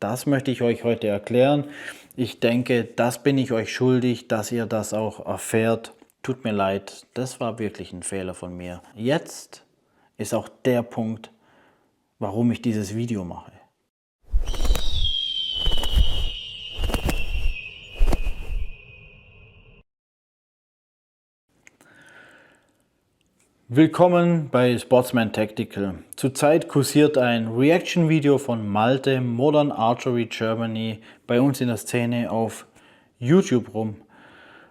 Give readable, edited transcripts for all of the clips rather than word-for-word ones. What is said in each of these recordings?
Das möchte ich euch heute erklären. Ich denke, das bin ich euch schuldig, dass ihr das auch erfährt. Tut mir leid, das war wirklich ein Fehler von mir. Jetzt ist auch der Punkt, warum ich dieses Video mache. Willkommen bei Sportsman Tactical. Zurzeit kursiert ein Reaction-Video von Malte, Modern Archery Germany, bei uns in der Szene auf YouTube rum.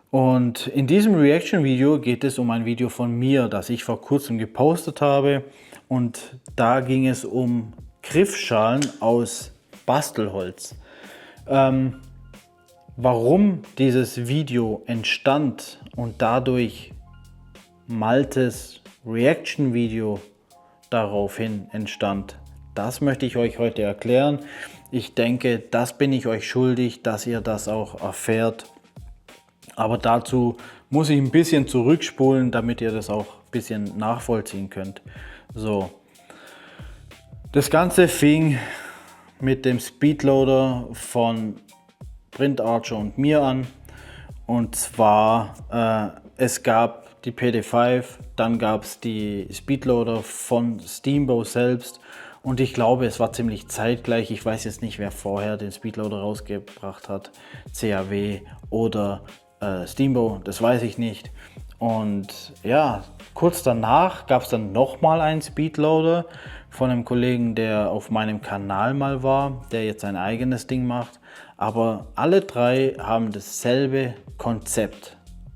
Und in diesem Reaction-Video geht es um ein Video von mir, das ich vor kurzem gepostet habe. Und da ging es um Griffschalen aus Bastelholz. Warum dieses Video entstand und dadurch Maltes Reaction-Video daraufhin entstand, das möchte ich euch heute erklären. Ich denke, das bin ich euch schuldig, dass ihr das auch erfährt. Aber dazu muss ich ein bisschen zurückspulen, damit ihr das auch ein bisschen nachvollziehen könnt. So, das Ganze fing mit dem Speedloader von Print Archer und mir an. Und zwar, es gab die PD5, dann gab es die Speedloader von Steamboat selbst und ich glaube, es war ziemlich zeitgleich. Ich weiß jetzt nicht, wer vorher den Speedloader rausgebracht hat, CAW oder Steamboat, das weiß ich nicht. Und ja, kurz danach gab es dann nochmal einen Speedloader von einem Kollegen, der auf meinem Kanal mal war, der jetzt sein eigenes Ding macht. Aber alle drei haben dasselbe Konzept.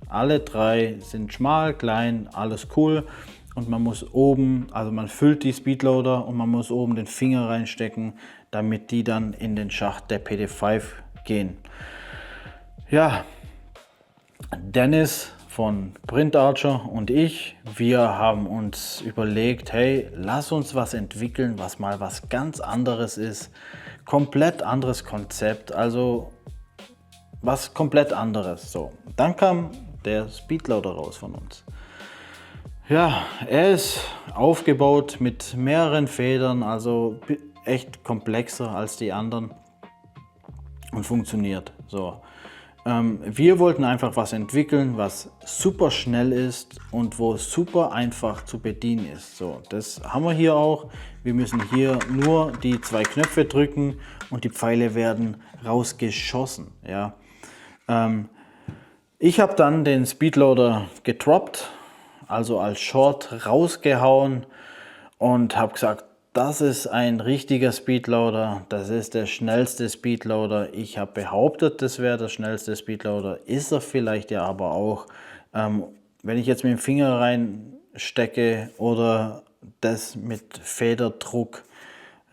Alle drei sind schmal, klein, alles cool und man muss oben, also man füllt die Speedloader und man muss oben den Finger reinstecken, damit die dann in den Schacht der PD5 gehen. Ja, Dennis von Print Archer und ich, wir haben uns überlegt, hey, lass uns was entwickeln, was mal was ganz anderes ist, komplett anderes Konzept, also was komplett anderes. So, dann kam der Speedloader raus von uns. Ja, er ist aufgebaut mit mehreren Federn, also echt komplexer als die anderen und funktioniert. So, wir wollten einfach was entwickeln, was super schnell ist und wo super einfach zu bedienen ist. So, das haben wir hier auch. Wir müssen hier nur die zwei Knöpfe drücken und die Pfeile werden rausgeschossen. Ja. Ich habe dann den Speedloader gedroppt, also als Short rausgehauen und habe gesagt, das ist ein richtiger Speedloader, das ist der schnellste Speedloader. Ich habe behauptet, das wäre der schnellste Speedloader, ist er vielleicht ja aber auch. Wenn ich jetzt mit dem Finger reinstecke oder das mit Federdruck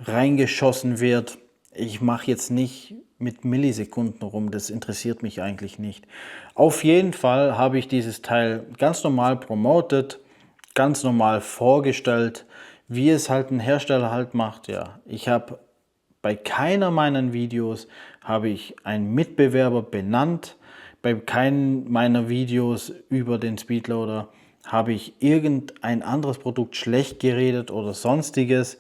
reingeschossen wird, ich mache jetzt nicht mit Millisekunden rum, das interessiert mich eigentlich nicht. Auf jeden Fall habe ich dieses Teil ganz normal promotet, ganz normal vorgestellt, wie es halt ein Hersteller halt macht. Ja, ich habe bei keiner meiner Videos habe ich einen Mitbewerber benannt, bei keinem meiner Videos über den Speedloader habe ich irgendein anderes Produkt schlecht geredet oder sonstiges.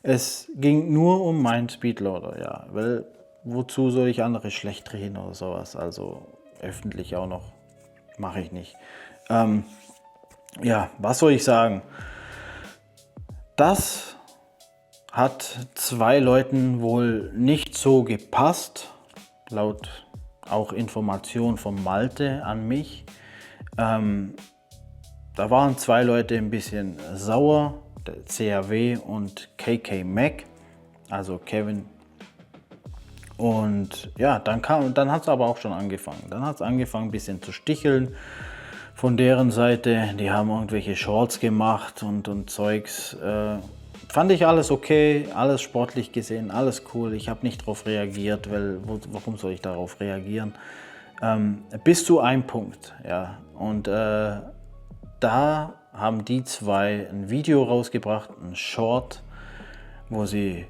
Es ging nur um meinen Speedloader, ja, weil wozu soll ich andere schlecht reden oder sowas, also öffentlich auch noch, mache ich nicht. Ja, was soll ich sagen? Das hat zwei Leuten wohl nicht so gepasst, laut auch Information von Malte an mich. Da waren zwei Leute ein bisschen sauer, der CAW und KK Mac, also Kevin. Und ja, dann hat es aber auch schon angefangen. Dann hat es angefangen ein bisschen zu sticheln von deren Seite. Die haben irgendwelche Shorts gemacht und Zeugs. Fand ich alles okay, alles sportlich gesehen, alles cool. Ich habe nicht darauf reagiert, weil warum soll ich darauf reagieren? Bis zu einem Punkt, ja. Und da haben die zwei ein Video rausgebracht, ein Short, wo sie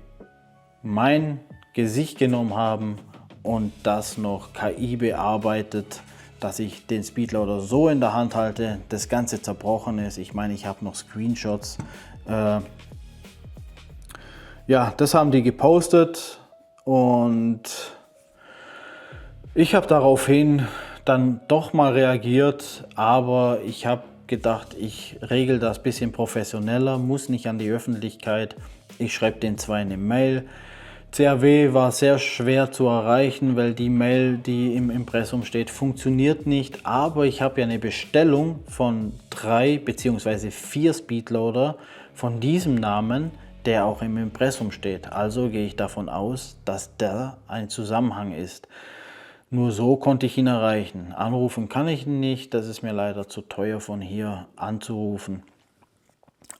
mein Gesicht genommen haben und das noch KI bearbeitet, dass ich den Speedloader so in der Hand halte, das Ganze zerbrochen ist. Ich meine, ich habe noch Screenshots. Ja, das haben die gepostet Und ich habe daraufhin dann doch mal reagiert, aber ich habe gedacht, ich regel das ein bisschen professioneller, muss nicht an die Öffentlichkeit. Ich schreibe den zwei eine Mail. CAW war sehr schwer zu erreichen, weil die Mail, die im Impressum steht, funktioniert nicht. Aber ich habe ja eine Bestellung von 3 bzw. 4 Speedloader von diesem Namen, der auch im Impressum steht. Also gehe ich davon aus, dass da ein Zusammenhang ist. Nur so konnte ich ihn erreichen. Anrufen kann ich ihn nicht, das ist mir leider zu teuer von hier anzurufen.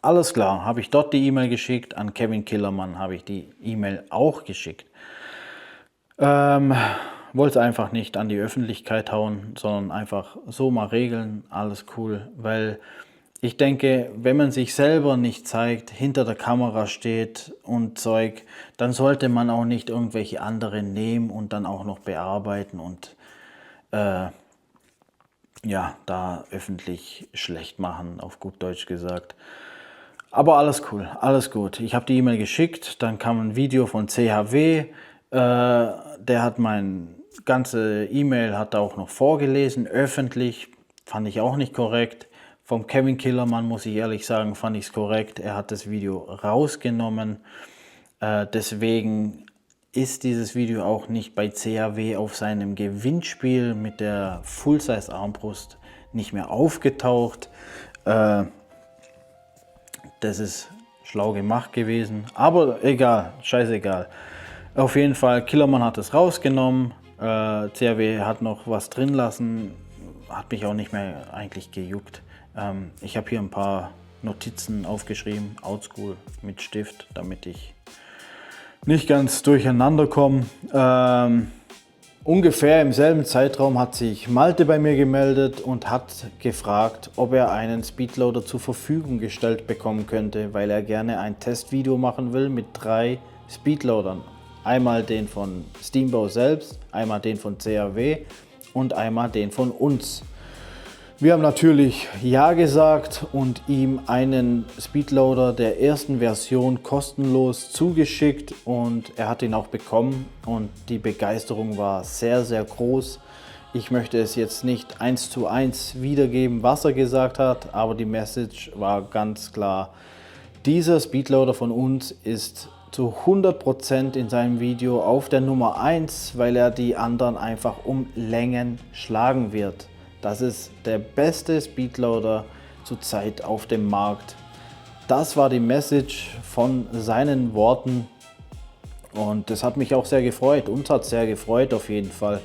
Alles klar, habe ich dort die E-Mail geschickt, an Kevin Killermann habe ich die E-Mail auch geschickt. Wollte es einfach nicht an die Öffentlichkeit hauen, sondern einfach so mal regeln, alles cool, weil ich denke, wenn man sich selber nicht zeigt, hinter der Kamera steht und Zeug, dann sollte man auch nicht irgendwelche anderen nehmen und dann auch noch bearbeiten und ja, da öffentlich schlecht machen, auf gut Deutsch gesagt. Aber alles cool, alles gut. Ich habe die E-Mail geschickt, dann kam ein Video von CHW, der hat meine ganze E-Mail hat auch noch vorgelesen, öffentlich, fand ich auch nicht korrekt. Vom Kevin Killermann muss ich ehrlich sagen, fand ich es korrekt. Er hat das Video rausgenommen. Deswegen ist dieses Video auch nicht bei CAW auf seinem Gewinnspiel mit der Full-Size Armbrust nicht mehr aufgetaucht. Das ist schlau gemacht gewesen, aber egal, scheißegal. Auf jeden Fall, Killermann hat es rausgenommen. CAW hat noch was drin lassen, hat mich auch nicht mehr eigentlich gejuckt. Ich habe hier ein paar Notizen aufgeschrieben, oldschool mit Stift, damit ich nicht ganz durcheinander komme. Ungefähr im selben Zeitraum hat sich Malte bei mir gemeldet und hat gefragt, ob er einen Speedloader zur Verfügung gestellt bekommen könnte, weil er gerne ein Testvideo machen will mit 3 Speedloadern. Einmal den von Steambow selbst, einmal den von CAW und einmal den von uns. Wir haben natürlich ja gesagt und ihm einen Speedloader der ersten Version kostenlos zugeschickt und er hat ihn auch bekommen und die Begeisterung war sehr, sehr groß. Ich möchte es jetzt nicht 1:1 wiedergeben, was er gesagt hat, aber die Message war ganz klar. Dieser Speedloader von uns ist zu 100% in seinem Video auf der Nummer 1, weil er die anderen einfach um Längen schlagen wird. Das ist der beste Speedloader zurzeit auf dem Markt. Das war die Message von seinen Worten und das hat mich auch sehr gefreut. Uns hat es sehr gefreut auf jeden Fall.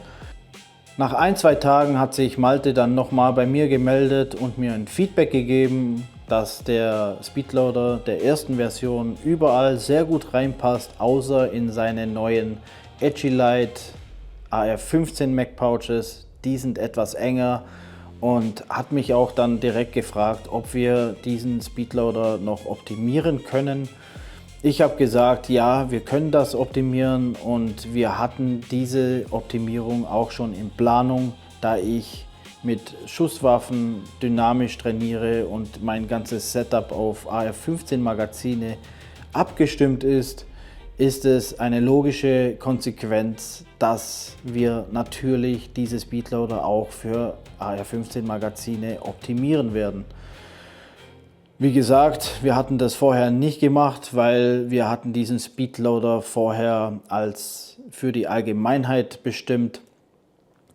Nach 1-2 Tagen hat sich Malte dann nochmal bei mir gemeldet und mir ein Feedback gegeben, dass der Speedloader der ersten Version überall sehr gut reinpasst, außer in seine neuen Edgilight AR15 Mac Pouches. Die sind etwas enger und hat mich auch dann direkt gefragt, ob wir diesen Speedloader noch optimieren können. Ich habe gesagt, ja, wir können das optimieren und wir hatten diese Optimierung auch schon in Planung, da ich mit Schusswaffen dynamisch trainiere und mein ganzes Setup auf AR15 Magazine abgestimmt ist es eine logische Konsequenz, dass wir natürlich diese Speedloader auch für AR15 Magazine optimieren werden. Wie gesagt, wir hatten das vorher nicht gemacht, weil wir hatten diesen Speedloader vorher als für die Allgemeinheit bestimmt,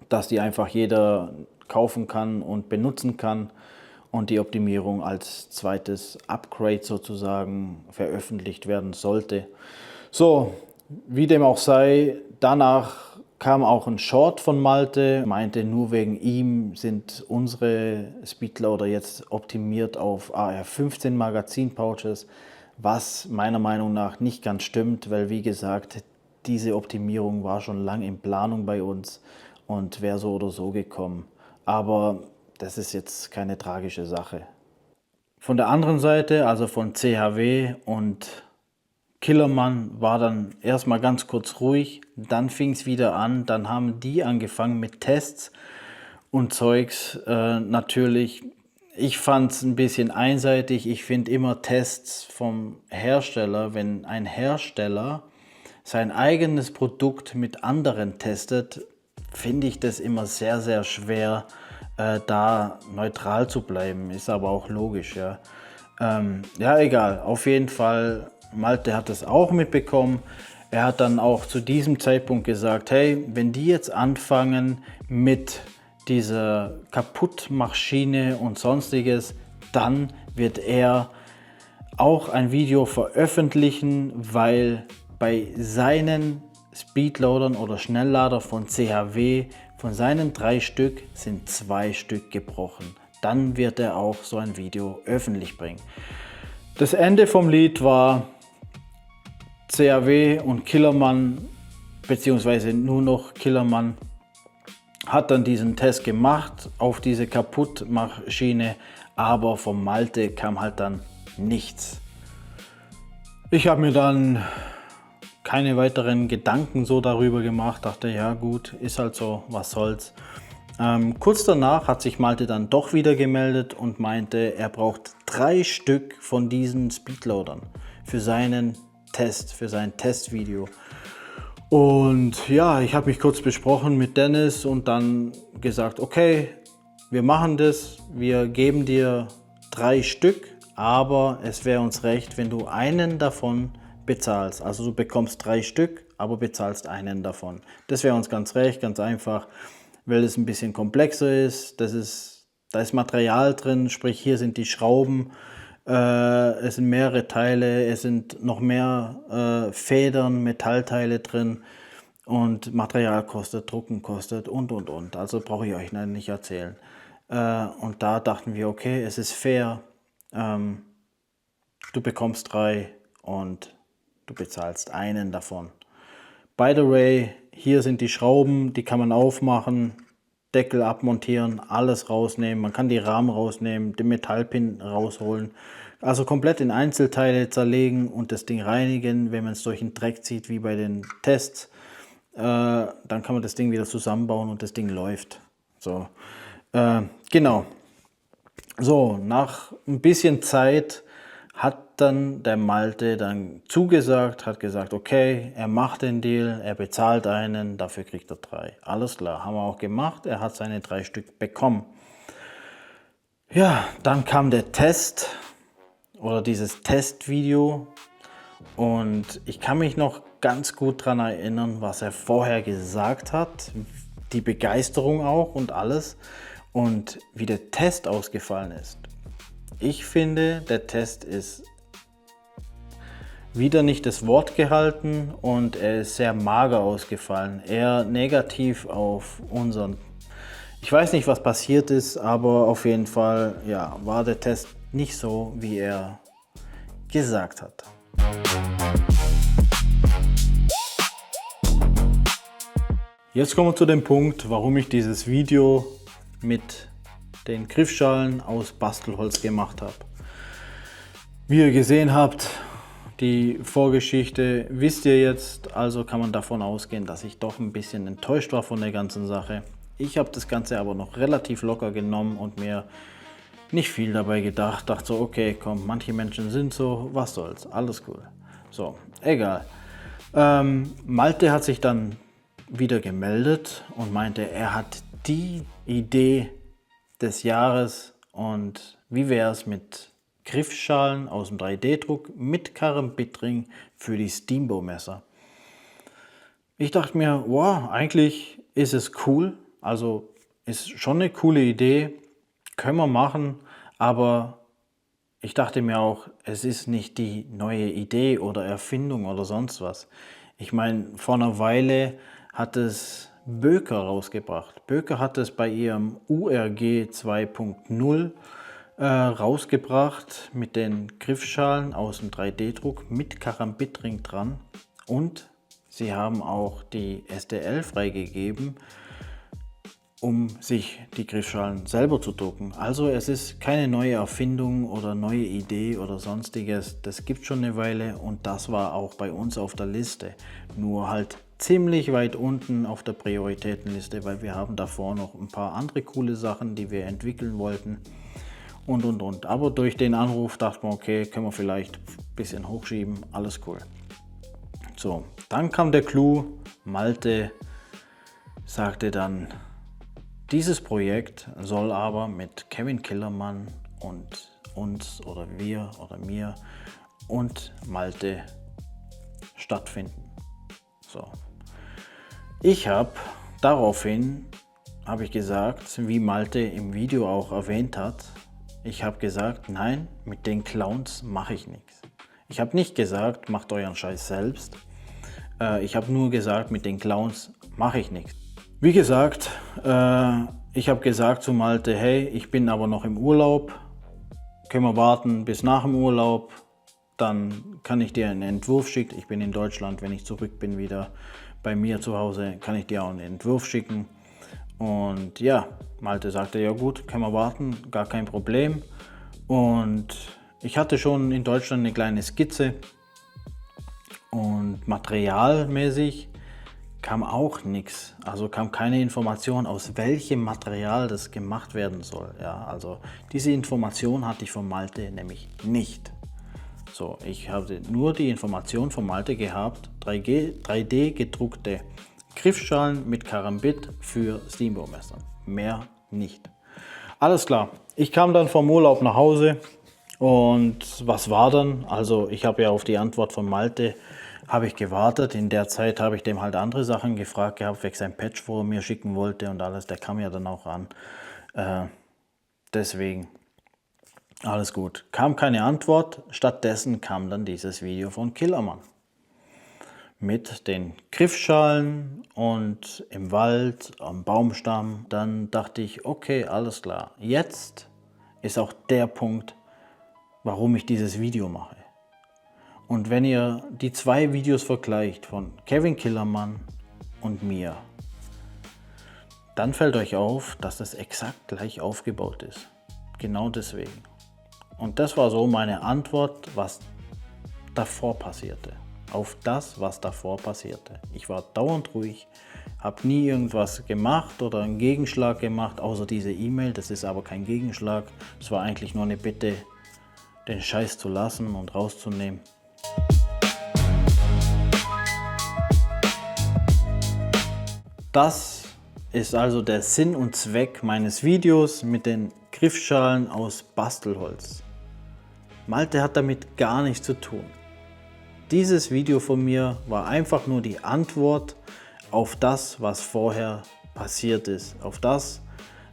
dass die einfach jeder kaufen kann und benutzen kann und die Optimierung als zweites Upgrade sozusagen veröffentlicht werden sollte. So, wie dem auch sei, danach kam auch ein Short von Malte, meinte, nur wegen ihm sind unsere Speedloader jetzt optimiert auf AR15 Magazin Pouches, was meiner Meinung nach nicht ganz stimmt, weil wie gesagt, diese Optimierung war schon lange in Planung bei uns und wäre so oder so gekommen. Aber das ist jetzt keine tragische Sache. Von der anderen Seite, also von CHW und Killermann, war dann erstmal ganz kurz ruhig, dann fing es wieder an, dann haben die angefangen mit Tests und Zeugs. Natürlich, ich fand es ein bisschen einseitig, ich finde immer Tests vom Hersteller, wenn ein Hersteller sein eigenes Produkt mit anderen testet, finde ich das immer sehr, sehr schwer, da neutral zu bleiben. Ist aber auch logisch, ja. Ja, egal. Auf jeden Fall, Malte hat es auch mitbekommen. Er hat dann auch zu diesem Zeitpunkt gesagt, hey, wenn die jetzt anfangen mit dieser Kaputtmaschine und sonstiges, dann wird er auch ein Video veröffentlichen, weil bei seinen Speedloadern oder Schnelllader von CHW, von seinen 3 Stück, sind 2 Stück gebrochen. Dann wird er auch so ein Video öffentlich bringen. Das Ende vom Lied war CHW und Killermann, beziehungsweise nur noch Killermann, hat dann diesen Test gemacht auf diese Kaputtmaschine, aber vom Malte kam halt dann nichts. Ich habe mir dann keine weiteren Gedanken so darüber gemacht, dachte, ja gut, ist halt so, was soll's. Kurz danach hat sich Malte dann doch wieder gemeldet und meinte, er braucht 3 Stück von diesen Speedloadern für seinen Test, für sein Testvideo. Und ja, ich habe mich kurz besprochen mit Dennis und dann gesagt, okay, wir machen das, wir geben dir 3 Stück, aber es wäre uns recht, wenn du einen davon bezahlst. Also du bekommst 3 Stück, aber bezahlst einen davon. Das wäre uns ganz recht, ganz einfach, weil es ein bisschen komplexer ist. Da ist Material drin, sprich hier sind die Schrauben, es sind mehrere Teile, es sind noch mehr Federn, Metallteile drin und Material kostet, Drucken kostet und. Also brauche ich euch nicht erzählen. Und da dachten wir, okay, es ist fair, du bekommst 3 und du bezahlst einen davon. By the way, hier sind die Schrauben, die kann man aufmachen, Deckel abmontieren, alles rausnehmen. Man kann die Rahmen rausnehmen, den Metallpin rausholen. Also komplett in Einzelteile zerlegen und das Ding reinigen. Wenn man es durch den Dreck zieht, wie bei den Tests, dann kann man das Ding wieder zusammenbauen und das Ding läuft. So, genau. So, nach ein bisschen Zeit hat dann der Malte dann zugesagt, hat gesagt, okay, er macht den Deal, er bezahlt einen, dafür kriegt er 3. Alles klar, haben wir auch gemacht, er hat seine 3 Stück bekommen. Ja, dann kam der Test oder dieses Testvideo und ich kann mich noch ganz gut daran erinnern, was er vorher gesagt hat, die Begeisterung auch und alles und wie der Test ausgefallen ist. Ich finde, der Test ist wieder nicht das Wort gehalten und er ist sehr mager ausgefallen. Eher negativ auf unseren. Ich weiß nicht, was passiert ist, aber auf jeden Fall ja, war der Test nicht so, wie er gesagt hat. Jetzt kommen wir zu dem Punkt, warum ich dieses Video mit den Griffschalen aus Bastelholz gemacht habe. Wie ihr gesehen habt, die Vorgeschichte wisst ihr jetzt, also kann man davon ausgehen, dass ich doch ein bisschen enttäuscht war von der ganzen Sache. Ich habe das Ganze aber noch relativ locker genommen und mir nicht viel dabei gedacht. Dachte so, okay, komm, manche Menschen sind so, was soll's, alles cool. So, egal. Malte hat sich dann wieder gemeldet und meinte, er hat die Idee des Jahres und wie wäre es mit Griffschalen aus dem 3D-Druck mit Karambitring für die Steambow-Messer. Ich dachte mir, wow, eigentlich ist es cool, also ist schon eine coole Idee, können wir machen, aber ich dachte mir auch, es ist nicht die neue Idee oder Erfindung oder sonst was. Ich meine, vor einer Weile hat es Böker rausgebracht. Böker hat es bei ihrem URG 2.0 rausgebracht mit den Griffschalen aus dem 3D-Druck mit Karambitring dran und sie haben auch die STL freigegeben, um sich die Griffschalen selber zu drucken. Also es ist keine neue Erfindung oder neue Idee oder sonstiges. Das gibt schon eine Weile und das war auch bei uns auf der Liste. Nur halt ziemlich weit unten auf der Prioritätenliste, weil wir haben davor noch ein paar andere coole Sachen, die wir entwickeln wollten und. Aber durch den Anruf dachte man, okay, können wir vielleicht ein bisschen hochschieben, alles cool. So, dann kam der Clou. Malte sagte dann, dieses Projekt soll aber mit Kevin Killermann und uns oder wir oder mir und Malte stattfinden. So. Ich habe daraufhin, habe ich gesagt, wie Malte im Video auch erwähnt hat, ich habe gesagt, nein, mit den Clowns mache ich nichts. Ich habe nicht gesagt, macht euren Scheiß selbst. Ich habe nur gesagt, mit den Clowns mache ich nichts. Wie gesagt, ich habe gesagt zu Malte, hey, ich bin aber noch im Urlaub. Können wir warten bis nach dem Urlaub? Dann kann ich dir einen Entwurf schicken. Ich bin in Deutschland, wenn ich zurück bin wieder bei mir zu Hause, kann ich dir auch einen Entwurf schicken. Und ja, Malte sagte, ja gut, können wir warten, gar kein Problem. Und ich hatte schon in Deutschland eine kleine Skizze und materialmäßig kam auch nichts. Also kam keine Information, aus welchem Material das gemacht werden soll. Ja, also diese Information hatte ich von Malte nämlich nicht. So, ich habe nur die Information von Malte gehabt, 3D gedruckte Griffschalen mit Karambit für Steamboat-Messer. Mehr nicht. Alles klar. Ich kam dann vom Urlaub nach Hause und was war dann? Also ich habe ja auf die Antwort von Malte habe ich gewartet. In der Zeit habe ich dem halt andere Sachen gefragt gehabt, wegen sein Patch, wo er mir schicken wollte und alles. Der kam ja dann auch an. Deswegen alles gut. Kam keine Antwort. Stattdessen kam dann dieses Video von Killermann mit den Griffschalen und im Wald, am Baumstamm. Dann dachte ich, okay, alles klar. Jetzt ist auch der Punkt, warum ich dieses Video mache. Und wenn ihr die zwei Videos vergleicht von Kevin Killermann und mir, dann fällt euch auf, dass das exakt gleich aufgebaut ist. Genau deswegen. Und das war so meine Antwort, was davor passierte. Auf das, was davor passierte. Ich war dauernd ruhig, habe nie irgendwas gemacht oder einen Gegenschlag gemacht, außer diese E-Mail. Das ist aber kein Gegenschlag. Es war eigentlich nur eine Bitte, den Scheiß zu lassen und rauszunehmen. Das ist also der Sinn und Zweck meines Videos mit den Griffschalen aus Bastelholz. Malte hat damit gar nichts zu tun. Dieses Video von mir war einfach nur die Antwort auf das, was vorher passiert ist. Auf das,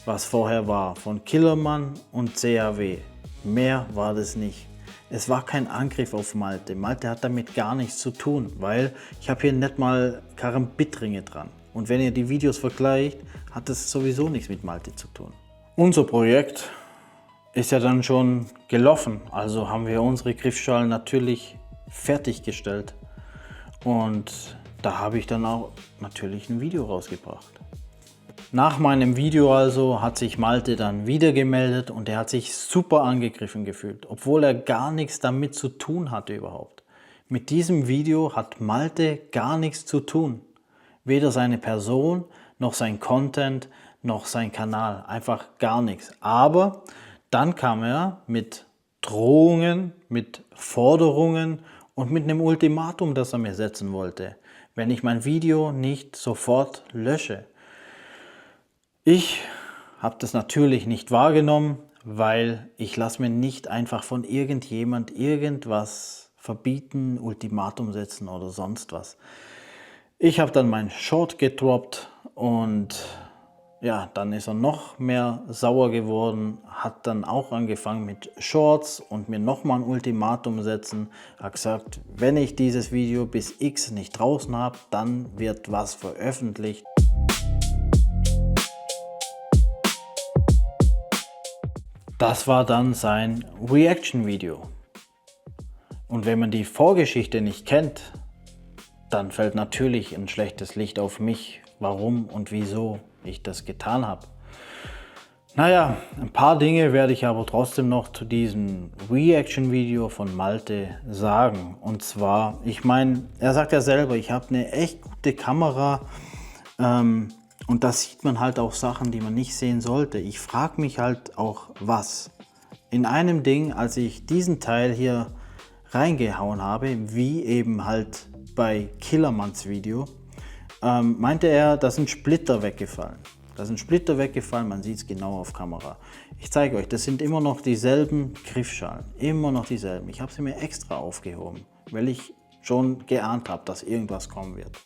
was vorher war von Killermann und CAW. Mehr war das nicht. Es war kein Angriff auf Malte. Malte hat damit gar nichts zu tun, weil ich habe hier nicht mal Karambitringe dran. Und wenn ihr die Videos vergleicht, hat das sowieso nichts mit Malte zu tun. Unser Projekt ist ja dann schon gelaufen. Also haben wir unsere Griffschalen natürlich fertiggestellt. Und da habe ich dann auch natürlich ein Video rausgebracht. Nach meinem Video also hat sich Malte dann wieder gemeldet und er hat sich super angegriffen gefühlt, obwohl er gar nichts damit zu tun hatte überhaupt. Mit diesem Video hat Malte gar nichts zu tun. Weder seine Person, noch sein Content, noch sein Kanal. Einfach gar nichts. Aber dann kam er mit Drohungen, mit Forderungen und mit einem Ultimatum, das er mir setzen wollte, wenn ich mein Video nicht sofort lösche. Ich habe das natürlich nicht wahrgenommen, weil ich lasse mir nicht einfach von irgendjemand irgendwas verbieten, Ultimatum setzen oder sonst was. Ich habe dann mein Short gedroppt und ja, dann ist er noch mehr sauer geworden, hat dann auch angefangen mit Shorts und mir nochmal ein Ultimatum setzen. Hat gesagt, wenn ich dieses Video bis X nicht draußen habe, dann wird was veröffentlicht. Das war dann sein Reaction-Video. Und wenn man die Vorgeschichte nicht kennt, dann fällt natürlich ein schlechtes Licht auf mich, warum und wieso ich das getan habe. Naja, ein paar Dinge werde ich aber trotzdem noch zu diesem Reaction-Video von Malte sagen. Und zwar, ich meine, er sagt ja selber, ich habe eine echt gute Kamera und da sieht man halt auch Sachen, die man nicht sehen sollte. Ich frage mich halt auch, was. In einem Ding, als ich diesen Teil hier reingehauen habe, wie eben halt bei Killermanns Video, meinte er, da sind Splitter weggefallen. Da sind Splitter weggefallen, man sieht es genau auf Kamera. Ich zeige euch, das sind immer noch dieselben Griffschalen, immer noch dieselben. Ich habe sie mir extra aufgehoben, weil ich schon geahnt habe, dass irgendwas kommen wird.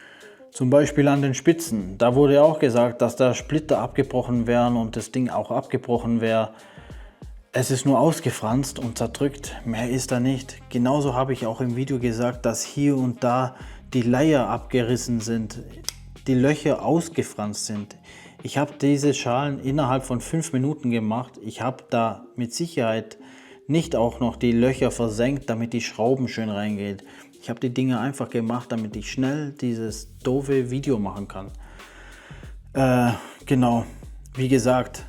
Zum Beispiel an den Spitzen, da wurde auch gesagt, dass da Splitter abgebrochen wären und das Ding auch abgebrochen wäre. Es ist nur ausgefranst und zerdrückt, mehr ist da nicht. Genauso habe ich auch im Video gesagt, dass hier und da die Leier abgerissen sind, die Löcher ausgefranst sind. Ich habe diese Schalen innerhalb von 5 Minuten gemacht. Ich habe da mit Sicherheit nicht auch noch die Löcher versenkt, damit die Schrauben schön reingehen. Ich habe die Dinge einfach gemacht, damit ich schnell dieses doofe Video machen kann. Genau, wie gesagt,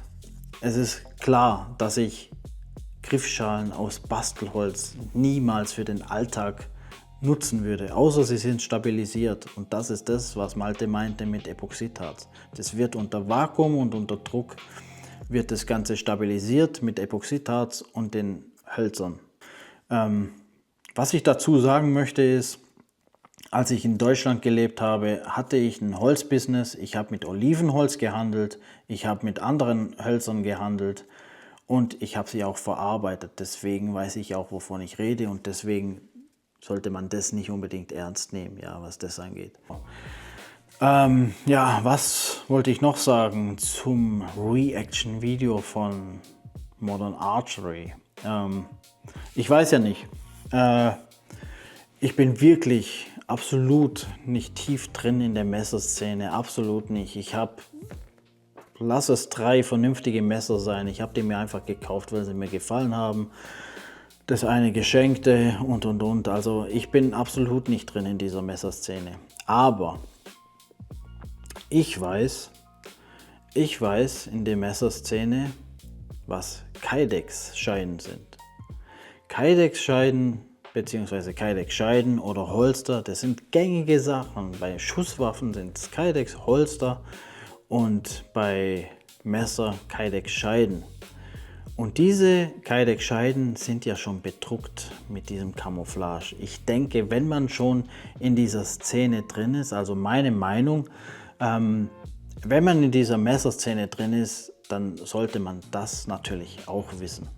es ist klar, dass ich Griffschalen aus Bastelholz niemals für den Alltag nutzen würde, außer sie sind stabilisiert. Und das ist das, was Malte meinte mit Epoxidharz. Das wird unter Vakuum und unter Druck wird das Ganze stabilisiert mit Epoxidharz und den Hölzern. Was ich dazu sagen möchte ist, als ich in Deutschland gelebt habe, hatte ich ein Holzbusiness. Ich habe mit Olivenholz gehandelt, ich habe mit anderen Hölzern gehandelt und ich habe sie auch verarbeitet. Deswegen weiß ich auch, wovon ich rede und deswegen sollte man das nicht unbedingt ernst nehmen, ja, was das angeht. Ja, was wollte ich noch sagen zum Reaction-Video von Modern Archery? Ich weiß ja nicht. Ich bin wirklich absolut nicht tief drin in der Messerszene, absolut nicht. Ich habe, lass es 3 vernünftige Messer sein. Ich habe die mir einfach gekauft, weil sie mir gefallen haben. Das eine geschenkte und. Also ich bin absolut nicht drin in dieser Messerszene. Aber ich weiß in der Messerszene, was Kydex-Scheiden sind. Kydex-Scheiden bzw. Kydex-Scheiden oder Holster, das sind gängige Sachen. Bei Schusswaffen sind es Kydex-Holster und bei Messer Kydex-Scheiden. Und diese Kydex-Scheiden sind ja schon bedruckt mit diesem Camouflage. Ich denke, wenn man schon in dieser Szene drin ist, also meine Meinung, wenn man in dieser Messerszene drin ist, dann sollte man das natürlich auch wissen.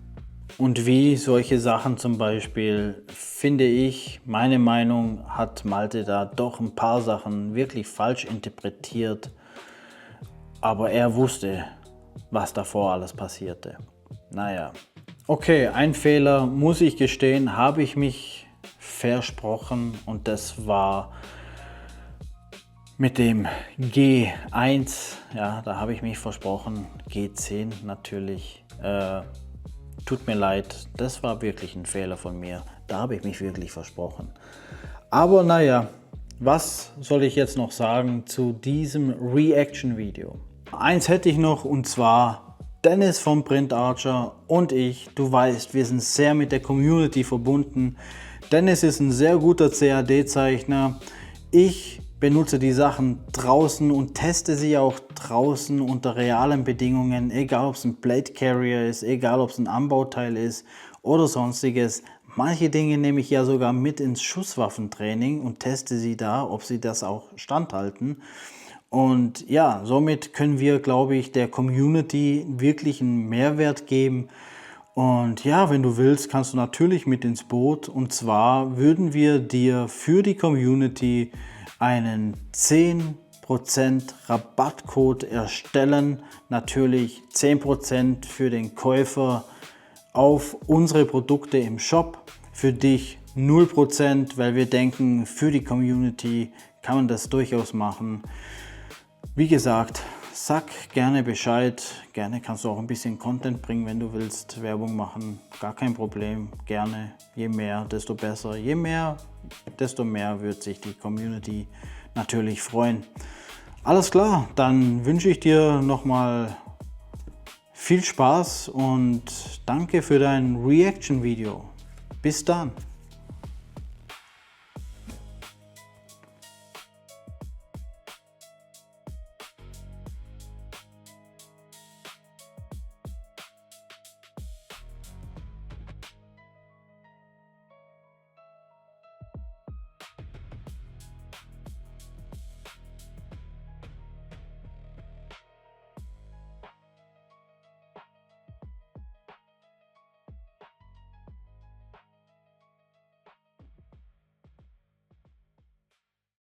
Und wie solche Sachen zum Beispiel, finde ich, meine Meinung, hat Malte da doch ein paar Sachen wirklich falsch interpretiert. Aber er wusste, was davor alles passierte. Naja, okay, ein Fehler, muss ich gestehen, habe ich mich versprochen und das war mit dem G1, ja, da habe ich mich versprochen, G10 natürlich, tut mir leid, das war wirklich ein Fehler von mir, da habe ich mich wirklich versprochen. Aber naja, was soll ich jetzt noch sagen zu diesem Reaction-Video? Eins hätte ich noch und zwar Dennis vom Print Archer und ich, du weißt, wir sind sehr mit der Community verbunden. Dennis ist ein sehr guter CAD-Zeichner. Ich benutze die Sachen draußen und teste sie auch draußen unter realen Bedingungen, egal ob es ein Plate Carrier ist, egal ob es ein Anbauteil ist oder sonstiges. Manche Dinge nehme ich ja sogar mit ins Schusswaffentraining und teste sie da, ob sie das auch standhalten. Und ja, somit können wir, glaube ich, der Community wirklich einen Mehrwert geben. Und ja, wenn du willst, kannst du natürlich mit ins Boot. Und zwar würden wir dir für die Community einen 10% Rabattcode erstellen. Natürlich 10% für den Käufer auf unsere Produkte im Shop. Für dich 0%, weil wir denken, für die Community kann man das durchaus machen. Wie gesagt, sag gerne Bescheid, gerne kannst du auch ein bisschen Content bringen, wenn du willst, Werbung machen, gar kein Problem, gerne, je mehr, desto besser, je mehr, desto mehr wird sich die Community natürlich freuen. Alles klar, dann wünsche ich dir nochmal viel Spaß und danke für dein Reaction-Video. Bis dann!